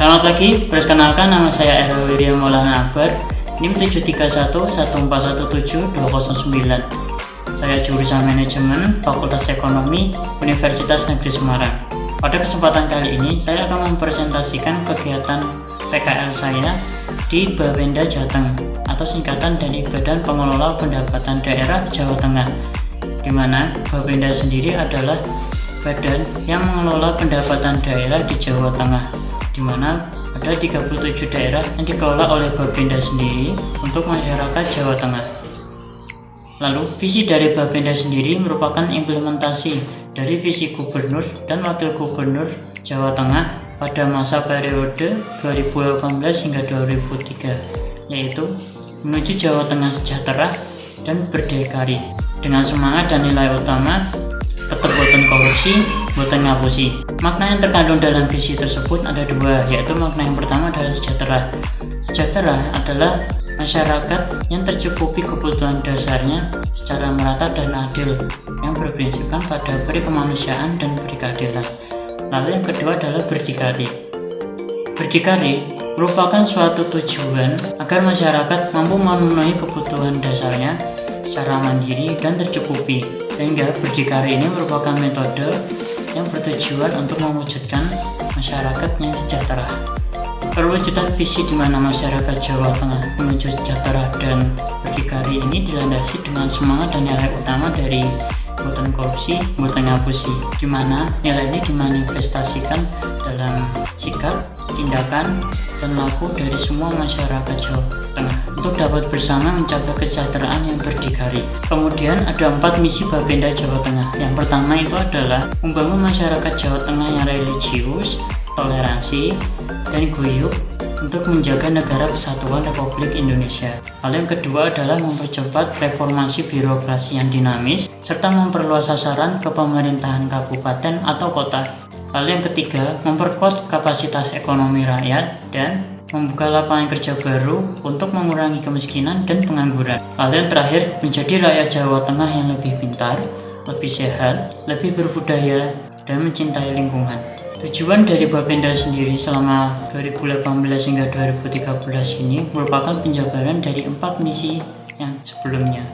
Selamat pagi, perkenalkan nama saya Erwin William Maulana Akbar, NIM 73114172209. Saya jurusan Manajemen Fakultas Ekonomi Universitas Negeri Semarang. Pada kesempatan kali ini, saya akan mempresentasikan kegiatan PKL saya di Bapenda Jateng atau singkatan dari Badan Pengelola Pendapatan Daerah Jawa Tengah, di mana Bapenda sendiri adalah badan yang mengelola pendapatan daerah di Jawa Tengah, di mana ada 37 daerah yang dikelola oleh Bapenda sendiri untuk masyarakat Jawa Tengah. Lalu, visi dari Bapenda sendiri merupakan implementasi dari visi Gubernur dan Wakil Gubernur Jawa Tengah pada masa periode 2018 hingga 2003, yaitu menuju Jawa Tengah sejahtera dan berdikari dengan semangat dan nilai utama tetap boten korupsi, boten ngapusi. Makna yang terkandung dalam visi tersebut ada dua, yaitu makna yang pertama adalah sejahtera. Sejahtera adalah masyarakat yang tercukupi kebutuhan dasarnya secara merata dan adil, yang berprinsipkan pada peri kemanusiaan dan peri keadilan. Lalu yang kedua adalah berdikari. Berdikari merupakan suatu tujuan agar masyarakat mampu memenuhi kebutuhan dasarnya secara mandiri dan tercukupi, sehingga berdikari ini merupakan metode yang bertujuan untuk mewujudkan masyarakat yang sejahtera. Perwujudan visi di mana masyarakat Jawa Tengah menuju sejahtera dan berdikari ini dilandasi dengan semangat dan nilai utama dari boten korupsi, boten ngapusi, di mana nilai ini dimanifestasikan dalam sikap, tindakan, dan laku dari semua masyarakat Jawa Tengah untuk dapat bersama mencapai kesejahteraan yang berdikari. Kemudian ada 4 misi Bapenda Jawa Tengah. Yang pertama itu adalah membangun masyarakat Jawa Tengah yang religius, toleransi, dan guyup untuk menjaga negara kesatuan Republik Indonesia. Lalu yang kedua adalah mempercepat reformasi birokrasi yang dinamis serta memperluas sasaran ke pemerintahan kabupaten atau kota. Lalu yang ketiga, memperkuat kapasitas ekonomi rakyat dan membuka lapangan kerja baru untuk mengurangi kemiskinan dan pengangguran. Lalu yang terakhir, menjadi rakyat Jawa Tengah yang lebih pintar, lebih sehat, lebih berbudaya, dan mencintai lingkungan. Tujuan dari Bapenda sendiri selama 2018 hingga 2013 ini merupakan penjabaran dari 4 misi yang sebelumnya.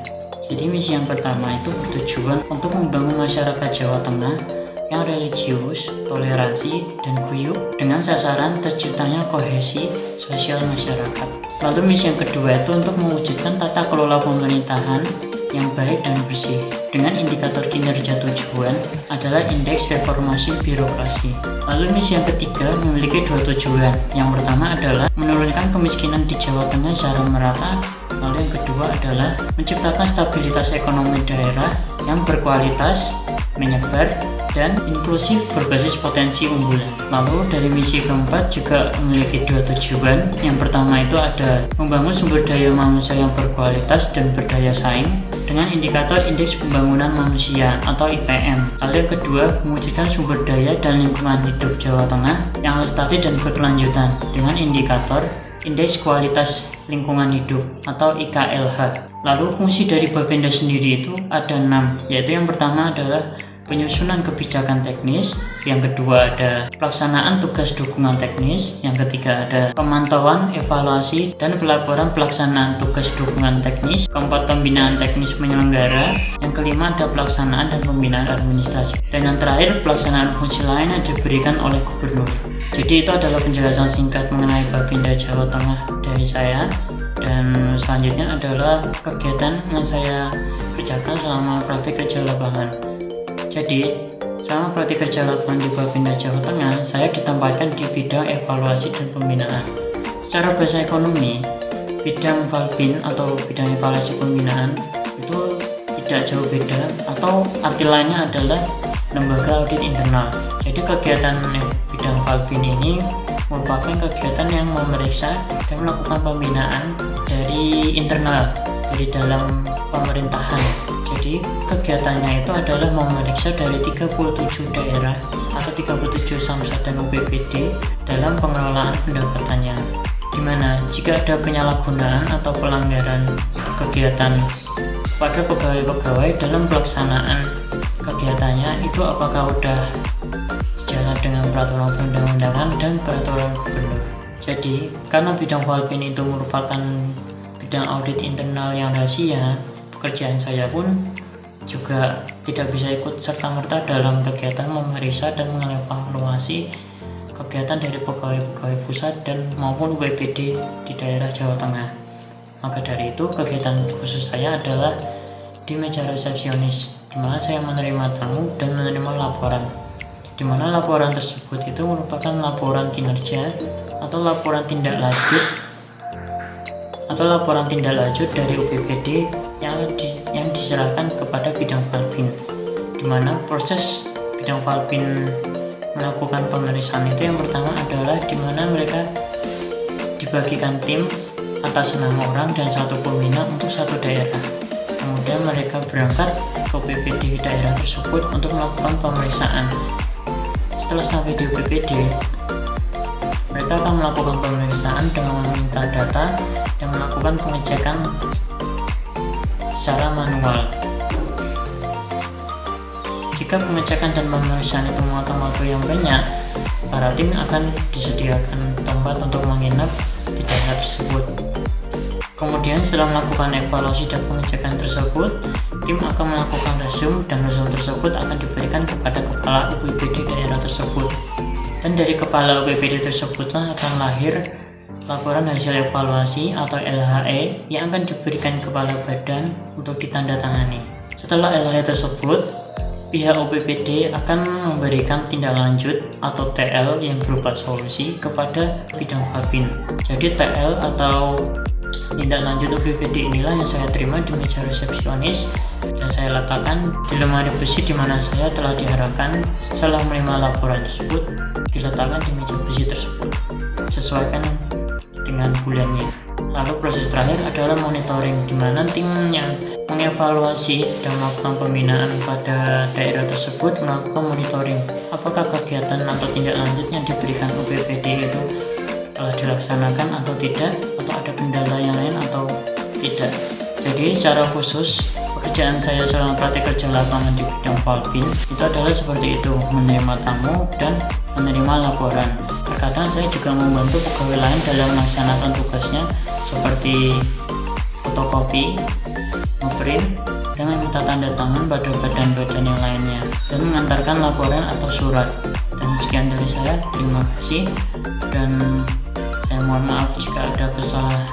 Jadi misi yang pertama itu bertujuan untuk membangun masyarakat Jawa Tengah yang religius, toleransi, dan guyup dengan sasaran terciptanya kohesi sosial masyarakat. Lalu misi yang kedua itu untuk mewujudkan tata kelola pemerintahan yang baik dan bersih dengan indikator kinerja tujuan adalah indeks reformasi birokrasi. Lalu misi yang ketiga memiliki 2 tujuan. Yang pertama adalah menurunkan kemiskinan di Jawa Tengah secara merata. Lalu yang kedua adalah menciptakan stabilitas ekonomi daerah yang berkualitas, menyebar, dan inklusif berbasis potensi unggulan. Lalu dari misi keempat juga memiliki 2 tujuan. Yang pertama itu ada membangun sumber daya manusia yang berkualitas dan berdaya saing dengan indikator Indeks Pembangunan Manusia atau IPM. Lalu yang kedua, mewujudkan sumber daya dan lingkungan hidup Jawa Tengah yang lestari dan berkelanjutan dengan indikator Indeks Kualitas Lingkungan Hidup atau IKLH. Lalu fungsi dari Bapenda sendiri itu ada 6, yaitu yang pertama adalah penyusunan kebijakan teknis, yang kedua ada pelaksanaan tugas dukungan teknis, yang ketiga ada pemantauan, evaluasi, dan pelaporan pelaksanaan tugas dukungan teknis, keempat pembinaan teknis penyelenggara, yang kelima ada pelaksanaan dan pembinaan administrasi, dan yang terakhir pelaksanaan fungsi lain yang diberikan oleh gubernur. Jadi itu adalah penjelasan singkat mengenai Bapenda Jawa Tengah dari saya. Dan selanjutnya adalah kegiatan yang saya kerjakan selama praktik kerja lapangan. Jadi, selama praktik kerja lapangan di Bapenda Jawa Tengah, saya ditempatkan di bidang evaluasi dan pembinaan. Secara bahasa ekonomi, bidang Valbin atau bidang evaluasi pembinaan itu tidak jauh beda, atau arti lainnya adalah lembaga audit internal. Jadi kegiatan bidang Valpin ini merupakan kegiatan yang memeriksa dan melakukan pembinaan dari internal, dari dalam pemerintahan. Jadi kegiatannya itu adalah memeriksa dari 37 daerah atau 37 samsat dan UPPD dalam pengelolaan pendapatannya, di mana jika ada penyalahgunaan atau pelanggaran kegiatan pada pegawai-pegawai dalam pelaksanaan kegiatannya, itu apakah udah sejalan dengan peraturan perundang-undangan dan peraturan gubernur. Jadi karena bidang Valpin itu merupakan bidang audit internal yang rahasia, pekerjaan saya pun juga tidak bisa ikut serta-merta dalam kegiatan memeriksa dan mengevaluasi kegiatan dari pegawai-pegawai pusat dan maupun WPD di daerah Jawa Tengah. Maka dari itu kegiatan khusus saya adalah di meja resepsionis, di mana saya menerima tamu dan menerima laporan, di mana laporan tersebut itu merupakan laporan kinerja atau laporan tindak lanjut dari UPPD yang diserahkan kepada bidang Valpin, di mana proses bidang Valpin melakukan pemeriksaan itu yang pertama adalah di mana mereka dibagikan tim atas 6 orang dan 1 pembina untuk satu daerah. Kemudian mereka berangkat ke UPPD daerah tersebut untuk melakukan pemeriksaan. Setelah sampai di UPPD, mereka akan melakukan pemeriksaan dengan meminta data dan melakukan pengecekan secara manual. Jika pengecekan dan pemeriksaan itu memakan waktu yang banyak, para tim akan disediakan tempat untuk menginap di daerah tersebut. Kemudian setelah melakukan evaluasi dan pengecekan tersebut, tim akan melakukan resume dan resume tersebut akan diberikan kepada kepala UPPD daerah tersebut. Dan dari kepala UPPD tersebutlah akan lahir laporan hasil evaluasi atau LHE yang akan diberikan kepala badan untuk ditandatangani. Setelah LHE tersebut, pihak UPPD akan memberikan tindak lanjut atau TL yang berupa solusi kepada bidang Valpin. Jadi TL atau tindak lanjut UPPD inilah yang saya terima di meja resepsionis dan saya letakkan di lemari besi di mana saya telah diarahkan setelah menerima laporan tersebut diletakkan di meja besi tersebut. Sesuaikan dengan bulannya. Lalu proses terakhir adalah monitoring, di mana tim yang mengevaluasi dan melakukan pembinaan pada daerah tersebut melakukan monitoring apakah kegiatan atau tindak lanjut yang diberikan UPPD itu telah dilaksanakan atau tidak, atau ada kendala yang lain atau tidak. Jadi secara khusus pekerjaan saya selama praktik kerja lapangan di bidang Valpin itu adalah seperti itu, menerima tamu dan menerima laporan. Terkadang saya juga membantu pegawai lain dalam melaksanakan tugasnya seperti fotokopi, ngeprint, dan meminta tanda tangan pada badan-badan yang lainnya, dan mengantarkan laporan atau surat. Dan sekian dari saya, terima kasih, dan saya mohon maaf jika ada kesalahan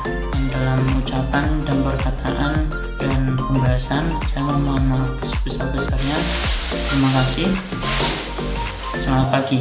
dalam ucapan dan perkataan dan pembahasan. Saya mohon maaf sebesar-besarnya. Terima kasih. Selamat pagi.